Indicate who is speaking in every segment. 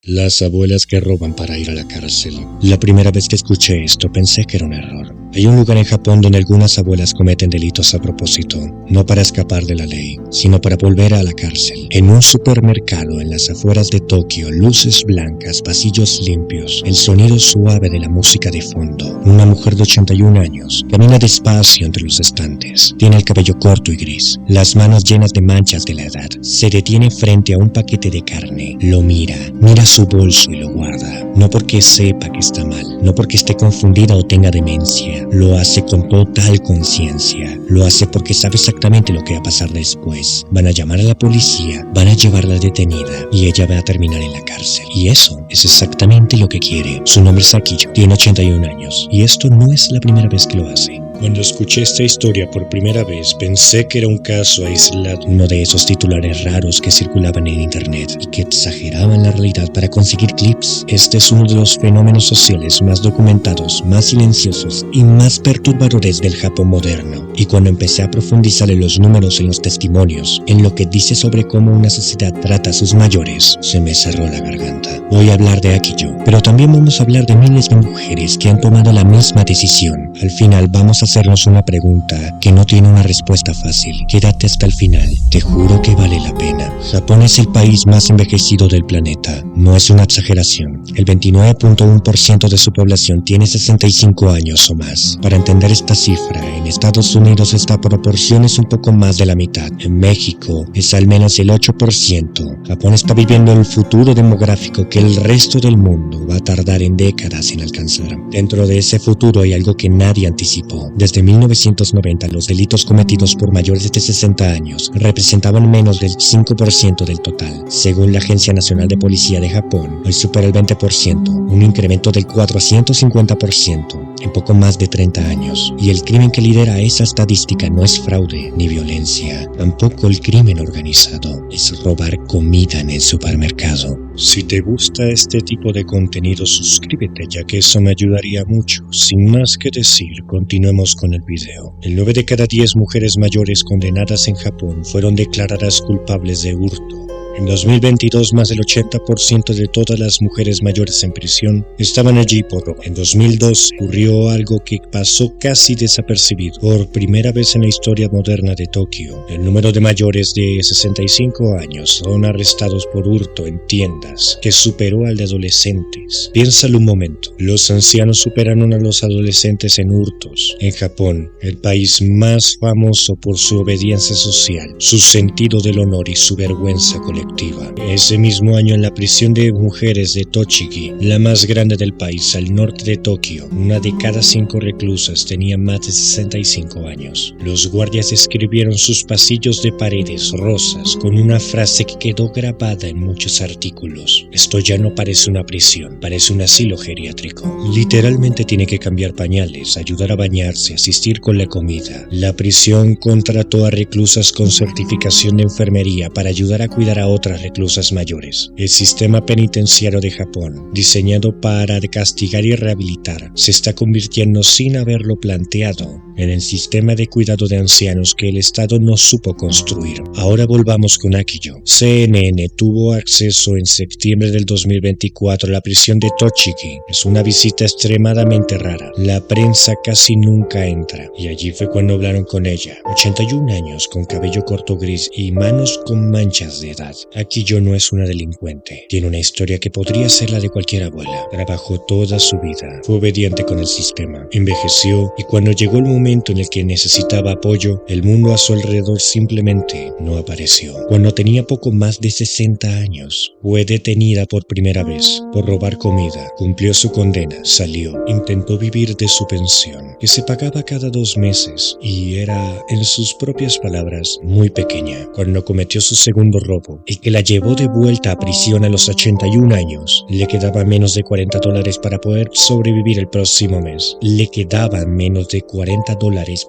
Speaker 1: Las abuelas que roban para ir a la cárcel. La primera vez que escuché esto pensé que era un error. Hay un lugar en Japón donde algunas abuelas cometen delitos a propósito, no para escapar de la ley, sino para volver a la cárcel. En un supermercado en las afueras de Tokio, luces blancas, pasillos limpios, el sonido suave de la música de fondo. Una mujer de 81 años camina despacio entre los estantes. Tiene el cabello corto y gris, las manos llenas de manchas de la edad. Se detiene frente a un paquete de carne, lo mira su bolso y lo guarda. No porque sepa que está mal, no porque esté confundida o tenga demencia. Lo hace con total conciencia. Lo hace porque sabe exactamente lo que va a pasar después. Van a llamar a la policía, van a llevarla detenida y ella va a terminar en la cárcel. Y eso es exactamente lo que quiere. Su nombre es Akiyo, tiene 81 años y esto no es la primera vez que lo hace. Cuando escuché esta historia por primera vez, pensé que era un caso aislado, uno de esos titulares raros que circulaban en internet y que exageraban la realidad para conseguir clips. Este es uno de los fenómenos sociales más documentados, más silenciosos y más perturbadores del Japón moderno. Y cuando empecé a profundizar en los números, en los testimonios, en lo que dice sobre cómo una sociedad trata a sus mayores, se me cerró la garganta. Voy a hablar de Akiyo, pero también vamos a hablar de miles de mujeres que han tomado la misma decisión. Al final vamos a hacernos una pregunta que no tiene una respuesta fácil. Quédate hasta el final, te juro que vale la pena. Japón es el país más envejecido del planeta. No es una exageración. El 29.1% de su población tiene 65 años o más. Para entender esta cifra, en Estados Unidos esta proporción es un poco más de la mitad. En México es al menos el 8%. Japón está viviendo el futuro demográfico que el resto del mundo va a tardar en décadas en alcanzar. Dentro de ese futuro hay algo que nadie anticipó. Desde 1990, los delitos cometidos por mayores de 60 años representaban menos del 5% del total. Según la Agencia Nacional de Policía de Japón, hoy supera el 20%, un incremento del 450% en poco más de 30 años. Y el crimen que lidera esa estadística no es fraude ni violencia, tampoco el crimen organizado, es robar comida en el supermercado. Si te gusta este tipo de contenido, suscríbete, ya que eso me ayudaría mucho. Sin más que decir, continuemos con el video. El 9 de cada 10 mujeres mayores condenadas en Japón fueron declaradas culpables de hurto. En 2022, más del 80% de todas las mujeres mayores en prisión estaban allí por robo. En 2012 ocurrió algo que pasó casi desapercibido. Por primera vez en la historia moderna de Tokio, el número de mayores de 65 años son arrestados por hurto en tiendas, que superó al de adolescentes. Piénsalo un momento. Los ancianos superaron a los adolescentes en hurtos. En Japón, el país más famoso por su obediencia social, su sentido del honor y su vergüenza colectiva. Ese mismo año, en la prisión de mujeres de Tochigi, la más grande del país al norte de Tokio, una de cada 5 reclusas tenía más de 65 años. Los guardias escribieron sus pasillos de paredes rosas con una frase que quedó grabada en muchos artículos: esto ya no parece una prisión, parece un asilo geriátrico. Literalmente tiene que cambiar pañales, ayudar a bañarse, asistir con la comida. La prisión contrató a reclusas con certificación de enfermería para ayudar a cuidar a otras reclusas mayores. El sistema penitenciario de Japón, diseñado para castigar y rehabilitar, se está convirtiendo, sin haberlo planteado, en el sistema de cuidado de ancianos que el Estado no supo construir. Ahora volvamos con Akiyo. CNN tuvo acceso en septiembre del 2024 a la prisión de Tochigi. Es una visita extremadamente rara. La prensa casi nunca entra, y allí fue cuando hablaron con ella. 81 años, con cabello corto gris y manos con manchas de edad. Akiyo no es una delincuente. Tiene una historia que podría ser la de cualquier abuela. Trabajó toda su vida. Fue obediente con el sistema. Envejeció, y cuando llegó el momento en el que necesitaba apoyo, el mundo a su alrededor simplemente no apareció. Cuando tenía poco más de 60 años, fue detenida por primera vez por robar comida. Cumplió su condena, salió, intentó vivir de su pensión, que se pagaba cada 2 meses, y era, en sus propias palabras, muy pequeña. Cuando cometió su segundo robo, el que la llevó de vuelta a prisión a los 81 años, le quedaban menos de $40 para poder sobrevivir el próximo mes. Le quedaban menos de $40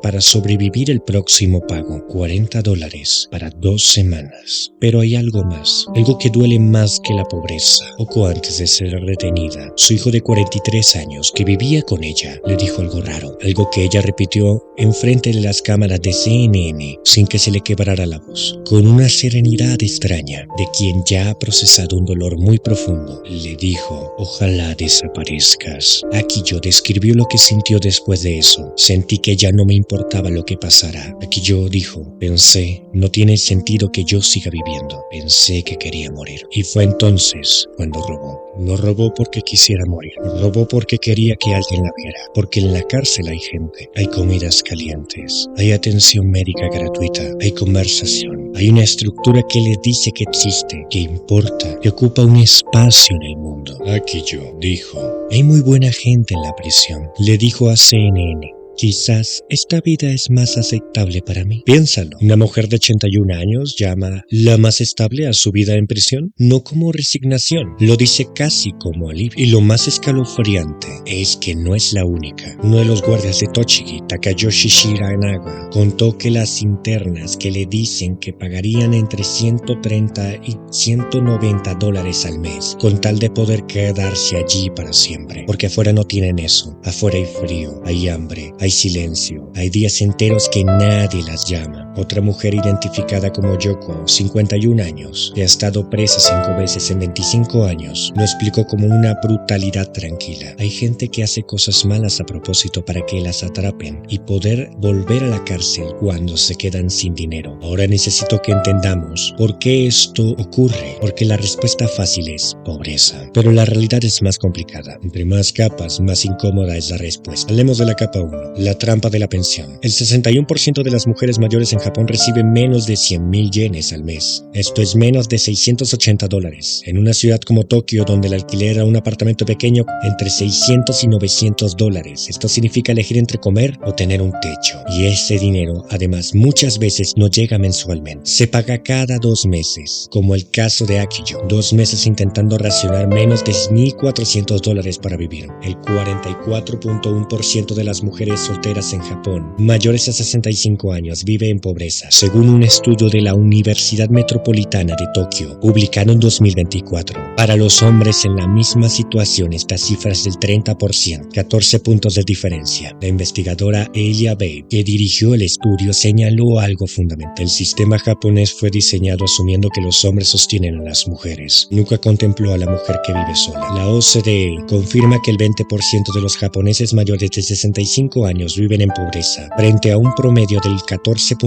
Speaker 1: para sobrevivir el próximo pago. $40 para 2 semanas. Pero hay algo más, algo que duele más que la pobreza. Poco antes de ser retenida, su hijo de 43 años, que vivía con ella, le dijo algo raro, algo que ella repitió enfrente de las cámaras de CNN sin que se le quebrara la voz, con una serenidad extraña. niña, de quien ya ha procesado un dolor muy profundo. Le dijo, ojalá desaparezcas. Akiyo describió lo que sintió después de eso. Sentí que ya no me importaba lo que pasara. Akiyo dijo, pensé, no tiene sentido que yo siga viviendo. Pensé que quería morir. Y fue entonces cuando robó. No robó porque quisiera morir. Robó porque quería que alguien la viera. Porque en la cárcel hay gente, hay comidas calientes, hay atención médica gratuita, hay conversación, hay una estructura que le dice que existe, que importa, que ocupa un espacio en el mundo. Akiyo dijo, hay muy buena gente en la prisión. Le dijo a CNN. Quizás esta vida es más aceptable para mí. Piénsalo, una mujer de 81 años llama la más estable a su vida en prisión, no como resignación, lo dice casi como alivio. Y lo más escalofriante es que no es la única. Uno de los guardias de Tochigi, Takayoshi Shiranaga, contó que las internas que le dicen que pagarían entre 130 y 190 dólares al mes, con tal de poder quedarse allí para siempre, porque afuera no tienen eso. Afuera hay frío, hay hambre, hay silencio, hay días enteros que nadie las llama. Otra mujer identificada como Yoko, 51 años, que ha estado presa 5 veces en 25 años, lo explicó como una brutalidad tranquila. Hay gente que hace cosas malas a propósito para que las atrapen y poder volver a la cárcel cuando se quedan sin dinero. Ahora necesito que entendamos por qué esto ocurre, porque la respuesta fácil es pobreza. Pero la realidad es más complicada. Entre más capas, más incómoda es la respuesta. Hablemos de la capa 1. La trampa de la pensión. El 61% de las mujeres mayores en Japón reciben menos de 100,000 yenes al mes. Esto es menos de 680 dólares. En una ciudad como Tokio, donde el alquiler a un apartamento pequeño entre 600 y 900 dólares. Esto significa elegir entre comer o tener un techo. Y ese dinero, además, muchas veces no llega mensualmente. Se paga cada 2 meses, como el caso de Akiyo. 2 meses intentando racionar menos de 1,400 dólares para vivir. El 44.1% de las mujeres solteras en Japón, mayores a 65 años, vive en pobreza, según un estudio de la Universidad Metropolitana de Tokio, publicado en 2024. Para los hombres en la misma situación, esta cifra es del 30%, 14 puntos de diferencia. La investigadora Elia Babe, que dirigió el estudio, señaló algo fundamental. El sistema japonés fue diseñado asumiendo que los hombres sostienen a las mujeres. Nunca contempló a la mujer que vive sola. La OCDE confirma que el 20% de los japoneses mayores de 65 años viven en pobreza, frente a un promedio del 14.2%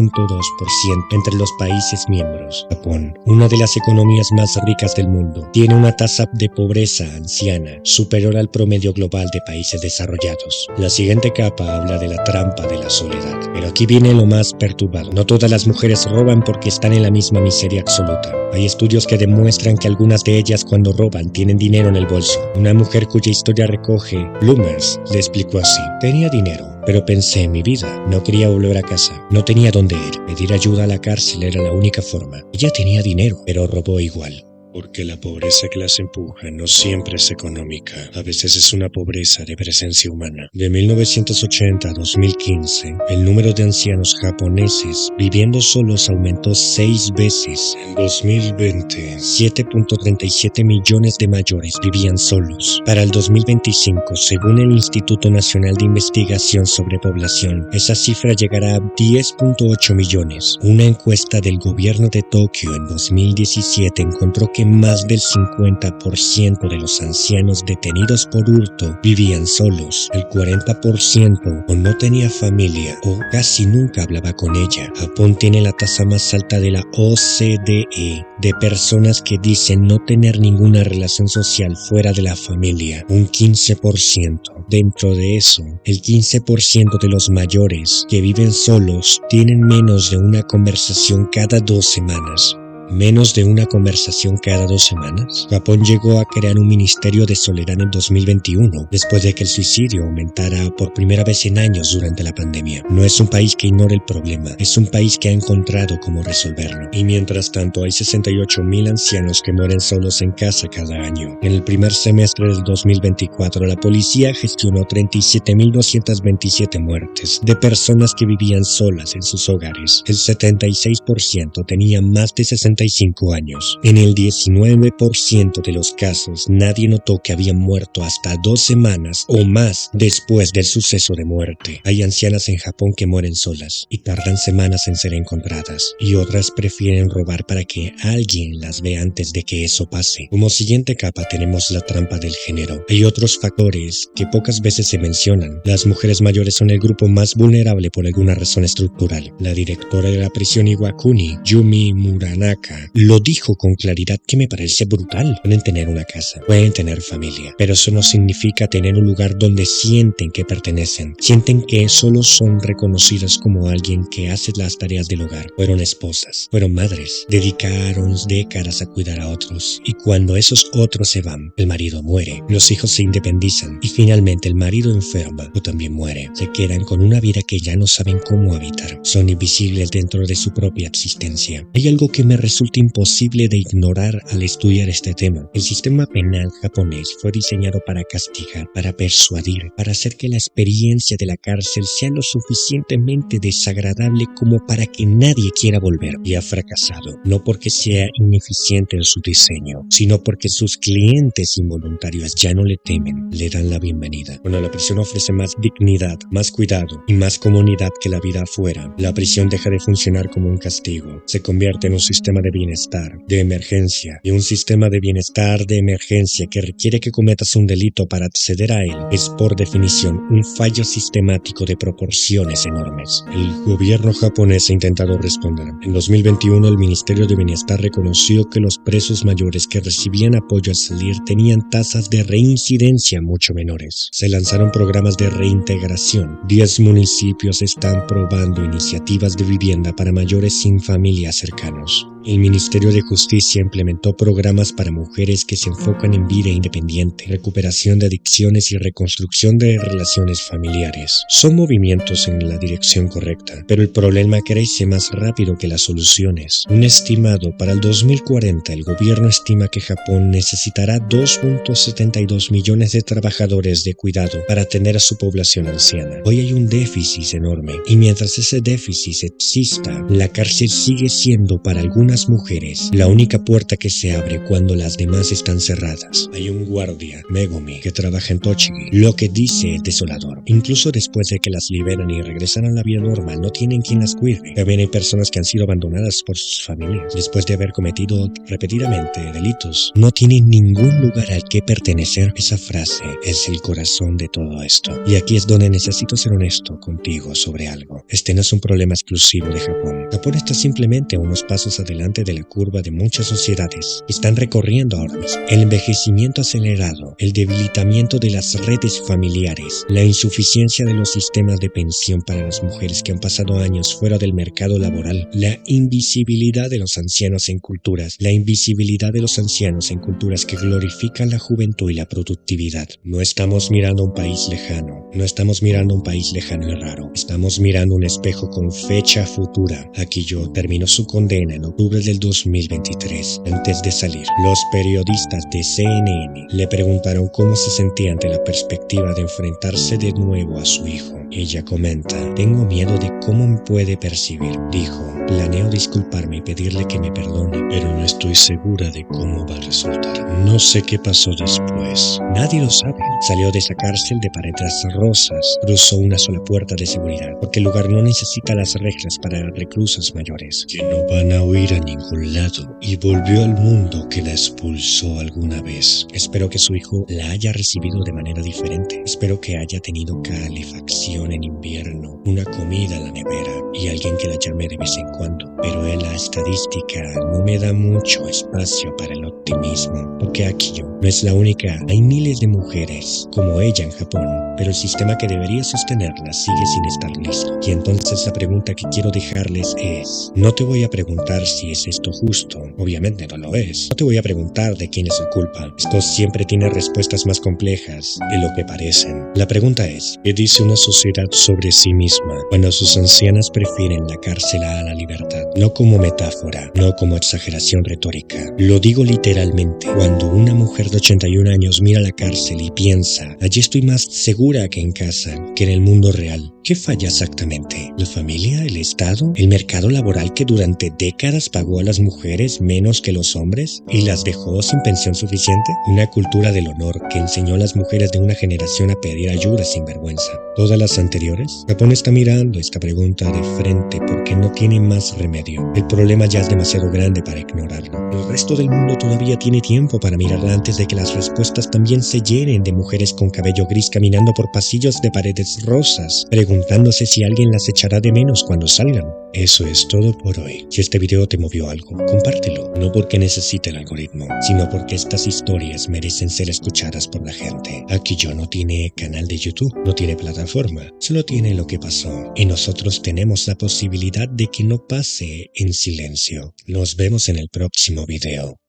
Speaker 1: entre los países miembros. Japón, una de las economías más ricas del mundo, tiene una tasa de pobreza anciana superior al promedio global de países desarrollados. La siguiente capa habla de la trampa de la soledad. Pero aquí viene lo más perturbador. No todas las mujeres roban porque están en la misma miseria absoluta. Hay estudios que demuestran que algunas de ellas cuando roban tienen dinero en el bolso. Una mujer cuya historia recoge Bloomers le explicó así: tenía dinero, pero pensé en mi vida, no quería volver a casa, no tenía dónde ir, pedir ayuda a la cárcel era la única forma. Ella tenía dinero, pero robó igual. Porque la pobreza que las empuja no siempre es económica, a veces es una pobreza de presencia humana. De 1980 a 2015, el número de ancianos japoneses viviendo solos aumentó 6 veces. En 2020, 7.37 millones de mayores vivían solos. Para el 2025, según el Instituto Nacional de Investigación sobre Población, esa cifra llegará a 10.8 millones. Una encuesta del gobierno de Tokio en 2017 encontró que más del 50% de los ancianos detenidos por hurto vivían solos. El 40% o no tenía familia o casi nunca hablaba con ella. Japón tiene la tasa más alta de la OCDE de personas que dicen no tener ninguna relación social fuera de la familia, un 15%. Dentro de eso, el 15% de los mayores que viven solos tienen menos de una conversación cada 2 semanas. ¿Menos de una conversación cada 2 semanas? Japón llegó a crear un ministerio de soledad en 2021, después de que el suicidio aumentara por primera vez en años durante la pandemia. No es un país que ignore el problema, es un país que ha encontrado cómo resolverlo. Y mientras tanto, hay 68,000 ancianos que mueren solos en casa cada año. En el primer semestre del 2024, la policía gestionó 37,227 muertes de personas que vivían solas en sus hogares. El 76% tenía más de 60 65 años. En el 19% de los casos, nadie notó que habían muerto hasta 2 semanas o más después del suceso de muerte. Hay ancianas en Japón que mueren solas y tardan semanas en ser encontradas, y otras prefieren robar para que alguien las vea antes de que eso pase. Como siguiente capa tenemos la trampa del género. Hay otros factores que pocas veces se mencionan. Las mujeres mayores son el grupo más vulnerable por alguna razón estructural. La directora de la prisión Iwakuni, Yumi Muranaka, lo dijo con claridad que me parece brutal. Pueden tener una casa, pueden tener familia, pero eso no significa tener un lugar donde sienten que pertenecen. Sienten que solo son reconocidas como alguien que hace las tareas del hogar. Fueron esposas, fueron madres, dedicaron décadas a cuidar a otros, y cuando esos otros se van, el marido muere, los hijos se independizan y finalmente el marido enferma o también muere. Se quedan con una vida que ya no saben cómo habitar. Son invisibles dentro de su propia existencia. Hay algo que me resulta imposible de ignorar al estudiar este tema. El sistema penal japonés fue diseñado para castigar, para persuadir, para hacer que la experiencia de la cárcel sea lo suficientemente desagradable como para que nadie quiera volver. Y ha fracasado, no porque sea ineficiente en su diseño, sino porque sus clientes involuntarios ya no le temen, le dan la bienvenida. Cuando la prisión ofrece más dignidad, más cuidado y más comunidad que la vida afuera, la prisión deja de funcionar como un castigo. Se convierte en un sistema de bienestar, de emergencia, y un sistema de bienestar de emergencia que requiere que cometas un delito para acceder a él es por definición un fallo sistemático de proporciones enormes. El gobierno japonés ha intentado responder. En 2021 el Ministerio de Bienestar reconoció que los presos mayores que recibían apoyo al salir tenían tasas de reincidencia mucho menores. Se lanzaron programas de reintegración. 10 municipios están probando iniciativas de vivienda para mayores sin familias cercanos. El Ministerio de Justicia implementó programas para mujeres que se enfocan en vida independiente, recuperación de adicciones y reconstrucción de relaciones familiares. Son movimientos en la dirección correcta, pero el problema crece más rápido que las soluciones. Un estimado para el 2040, el gobierno estima que Japón necesitará 2.72 millones de trabajadores de cuidado para atender a su población anciana. Hoy hay un déficit enorme, y mientras ese déficit exista, la cárcel sigue siendo para algunas mujeres la única puerta que se abre cuando las demás están cerradas. Hay un guardia, Megumi, que trabaja en Tochigi. Lo que dice es desolador. Incluso después de que las liberan y regresan a la vida normal, no tienen quien las cuide. También hay personas que han sido abandonadas por sus familias después de haber cometido repetidamente delitos. No tienen ningún lugar al que pertenecer. Esa frase es el corazón de todo esto. Y aquí es donde necesito ser honesto contigo sobre algo. Este no es un problema exclusivo de Japón. Japón está simplemente a unos pasos adelante de la curva de muchas sociedades que están recorriendo ahora mismo. El envejecimiento acelerado, el debilitamiento de las redes familiares, la insuficiencia de los sistemas de pensión para las mujeres que han pasado años fuera del mercado laboral, la invisibilidad de los ancianos en culturas, la invisibilidad de los ancianos en culturas que glorifican la juventud y la productividad. No estamos mirando un país lejano, no estamos mirando un país lejano y raro, estamos mirando un espejo con fecha futura. Aquillo terminó su condena en octubre del 2023. Antes de salir, los periodistas de CNN le preguntaron cómo se sentía ante la perspectiva de enfrentarse de nuevo a su hijo. Ella comenta: tengo miedo de cómo me puede percibir. Dijo: planeo disculparme y pedirle que me perdone, pero no estoy segura de cómo va a resultar. No sé qué pasó después. Nadie lo sabe. Salió de esa cárcel de paredes rosas, cruzó una sola puerta de seguridad, porque el lugar no necesita las reglas para reclusos mayores, que no van a huir a ningún lado, y volvió al mundo que la expulsó alguna vez. Espero que su hijo la haya recibido de manera diferente. Espero que haya tenido calefacción en invierno, una comida en la nevera y alguien que la llame de vez en cuando. Pero en la estadística no me da mucho espacio para el optimismo, porque Akio no es la única. Hay miles de mujeres como ella en Japón, pero el sistema que debería sostenerla sigue sin estar listo. Y entonces la pregunta que quiero dejarles es: no te voy a preguntar si es esto justo, obviamente no lo es. No te voy a preguntar de quién es la culpa. Esto siempre tiene respuestas más complejas de lo que parecen. La pregunta es: ¿qué dice una sociedad sobre sí misma cuando sus ancianas prefieren la cárcel a la libertad? No como metáfora, no como exageración retórica. Lo digo literalmente. Cuando una mujer de 81 años mira la cárcel y piensa piensa, allí estoy más segura que en casa, que en el mundo real. ¿Qué falla exactamente? ¿La familia? ¿El Estado? ¿El mercado laboral que durante décadas pagó a las mujeres menos que los hombres y las dejó sin pensión suficiente? ¿Una cultura del honor que enseñó a las mujeres de una generación a pedir ayuda sin vergüenza? ¿Todas las anteriores? Japón está mirando esta pregunta de frente porque no tiene más remedio. El problema ya es demasiado grande para ignorarlo. El resto del mundo todavía tiene tiempo para mirarla antes de que las respuestas también se llenen de mujeres con cabello gris caminando por pasillos de paredes rosas, preguntándose si alguien las echará de menos cuando salgan. Eso es todo por hoy. Si este video te movió algo, compártelo. No porque necesite el algoritmo, sino porque estas historias merecen ser escuchadas por la gente. Aquí yo no tiene canal de YouTube, no tiene plataforma, solo tiene lo que pasó. Y nosotros tenemos la posibilidad de que no pase en silencio. Nos vemos en el próximo video.